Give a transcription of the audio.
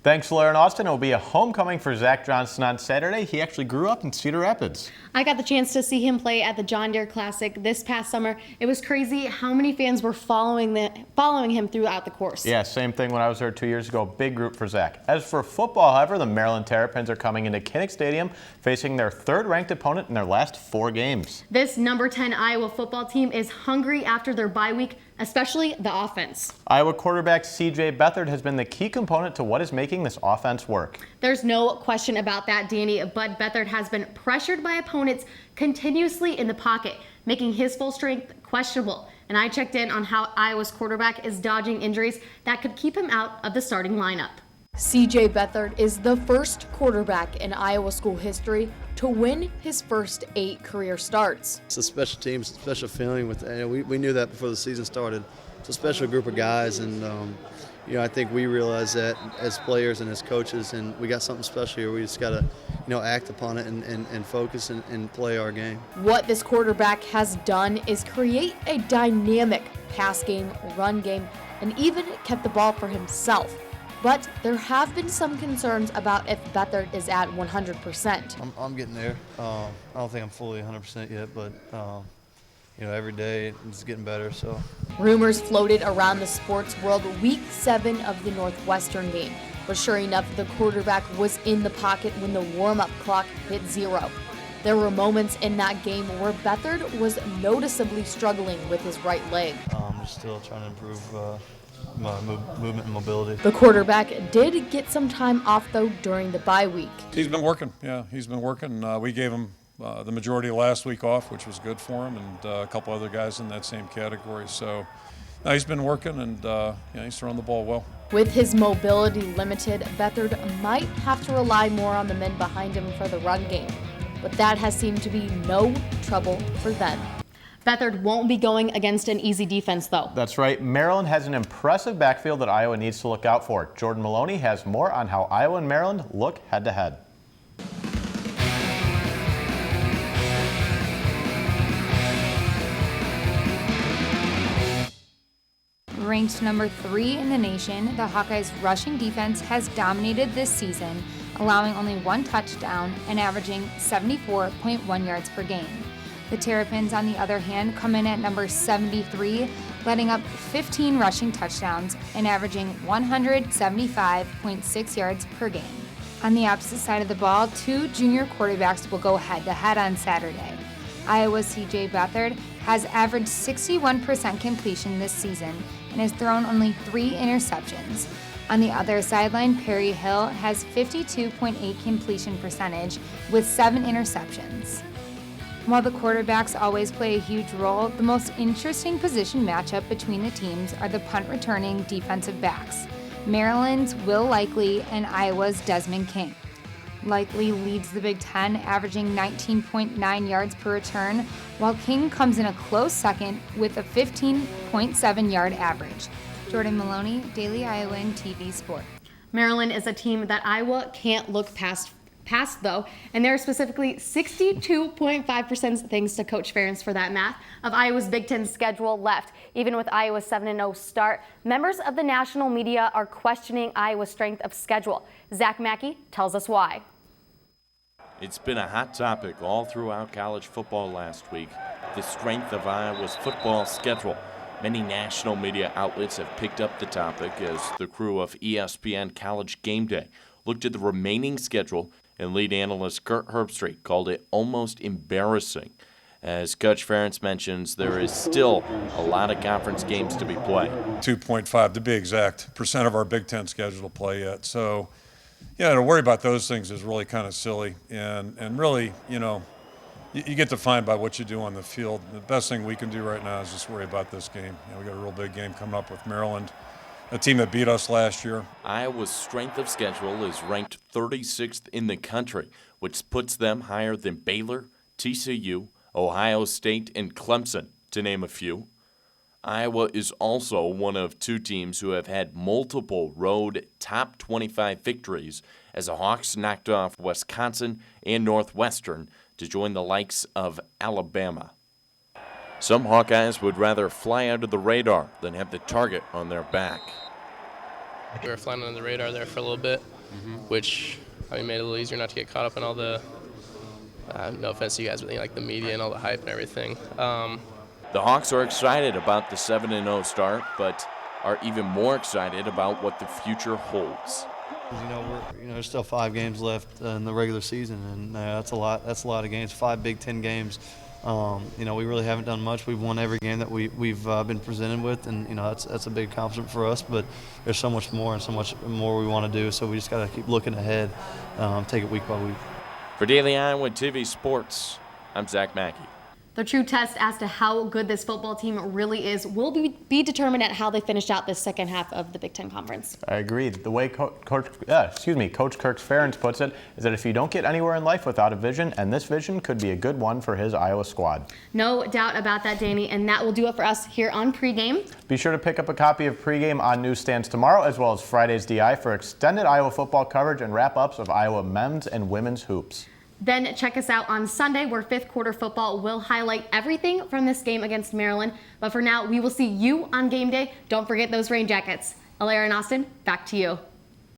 Thanks, Laura and Austin. It will be a homecoming for Zach Johnson on Saturday. He actually grew up in Cedar Rapids. I got the chance to see him play at the John Deere Classic this past summer. It was crazy how many fans were following him throughout the course. Yeah, same thing when I was there 2 years ago. Big group for Zach. As for football, however, the Maryland Terrapins are coming into Kinnick Stadium facing their third-ranked opponent in their last 4 games. This number 10 Iowa football team is hungry after their bye week, especially the offense. Iowa quarterback C.J. Beathard has been the key component to what is making this offense work. There's no question about that, Danny, but Beathard has been pressured by opponents continuously in the pocket, making his full strength questionable. And I checked in on how Iowa's quarterback is dodging injuries that could keep him out of the starting lineup. C.J. Beathard is the first quarterback in Iowa school history to win his first 8 career starts. It's a special team, it's a special feeling. We knew that before the season started. It's a special group of guys, and I think we realize that as players and as coaches, and we got something special here. We just got to, act upon it and focus and play our game. What this quarterback has done is create a dynamic pass game, run game, and even kept the ball for himself. But there have been some concerns about if Beathard is at 100%. I'm getting there. I don't think I'm fully 100% yet, but every day it's getting better. So rumors floated around the sports world week 7 of the Northwestern game, but sure enough, the quarterback was in the pocket when the warm-up clock hit 0. There were moments in that game where Beathard was noticeably struggling with his right leg. I'm still trying to improve my movement and mobility. The quarterback did get some time off, though, during the bye week. He's been working. Yeah, he's been working. We gave him the majority of last week off, which was good for him, and a couple other guys in that same category. So he's been working, and he's throwing the ball well. With his mobility limited, Beathard might have to rely more on the men behind him for the run game, but that has seemed to be no trouble for them. Beathard won't be going against an easy defense, though. That's right. Maryland has an impressive backfield that Iowa needs to look out for. Jordan Maloney has more on how Iowa and Maryland look head-to-head. Ranked number 3 in the nation, the Hawkeyes' rushing defense has dominated this season, allowing only 1 touchdown and averaging 74.1 yards per game. The Terrapins, on the other hand, come in at number 73, letting up 15 rushing touchdowns and averaging 175.6 yards per game. On the opposite side of the ball, 2 junior quarterbacks will go head-to-head on Saturday. Iowa's C.J. Beathard has averaged 61% completion this season and has thrown only 3 interceptions. On the other sideline, Perry Hill has 52.8 completion percentage with 7 interceptions. While the quarterbacks always play a huge role, the most interesting position matchup between the teams are the punt-returning defensive backs, Maryland's Will Likely and Iowa's Desmond King. Likely leads the Big Ten, averaging 19.9 yards per return, while King comes in a close second with a 15.7-yard average. Jordan Maloney, Daily Iowan TV Sport. Maryland is a team that Iowa can't look past though, and there are specifically 62.5%, thanks to Coach Ferentz for that math, of Iowa's Big Ten schedule left. Even with Iowa's 7-0 start, members of the national media are questioning Iowa's strength of schedule. Zach Mackey tells us why. It's been a hot topic all throughout college football last week, the strength of Iowa's football schedule. Many national media outlets have picked up the topic as the crew of ESPN College Gameday looked at the remaining schedule, and lead analyst Kurt Herbstreit called it almost embarrassing. As Coach Ferentz mentions, there is still a lot of conference games to be played. 2.5 to be exact percent of our Big Ten schedule to play yet. So, to worry about those things is really kind of silly. And really, you get defined by what you do on the field. The best thing we can do right now is just worry about this game. We got a real big game coming up with Maryland, a team that beat us last year. Iowa's strength of schedule is ranked 36th in the country, which puts them higher than Baylor, TCU, Ohio State, and Clemson, to name a few. Iowa is also one of 2 teams who have had multiple road top 25 victories as the Hawks knocked off Wisconsin and Northwestern to join the likes of Alabama. Some Hawkeyes would rather fly under the radar than have the target on their back. We were flying under the radar there for a little bit. which made it a little easier not to get caught up in all the, no offense to you guys, but like the media and all the hype and everything. The Hawks are excited about the 7-0 start, but are even more excited about what the future holds. There's still 5 games left in the regular season, and that's a lot. That's a lot of games. 5 Big Ten games. We really haven't done much. We've won every game that we've been presented with, and that's a big accomplishment for us. But there's so much more and so much more we want to do. So we just got to keep looking ahead, take it week by week. For Daily Iowa TV Sports, I'm Zach Mackey. The true test as to how good this football team really is will be determined at how they finish out the second half of the Big Ten Conference. I agree. The way Coach Kirk Ferentz puts it is that if you don't get anywhere in life without a vision, and this vision could be a good one for his Iowa squad. No doubt about that, Danny, and that will do it for us here on Pregame. Be sure to pick up a copy of Pregame on newsstands tomorrow, as well as Friday's DI for extended Iowa football coverage and wrap-ups of Iowa men's and women's hoops. Then check us out on Sunday, where fifth quarter football will highlight everything from this game against Maryland. But for now, we will see you on game day. Don't forget those rain jackets. Alaire and Austin, back to you.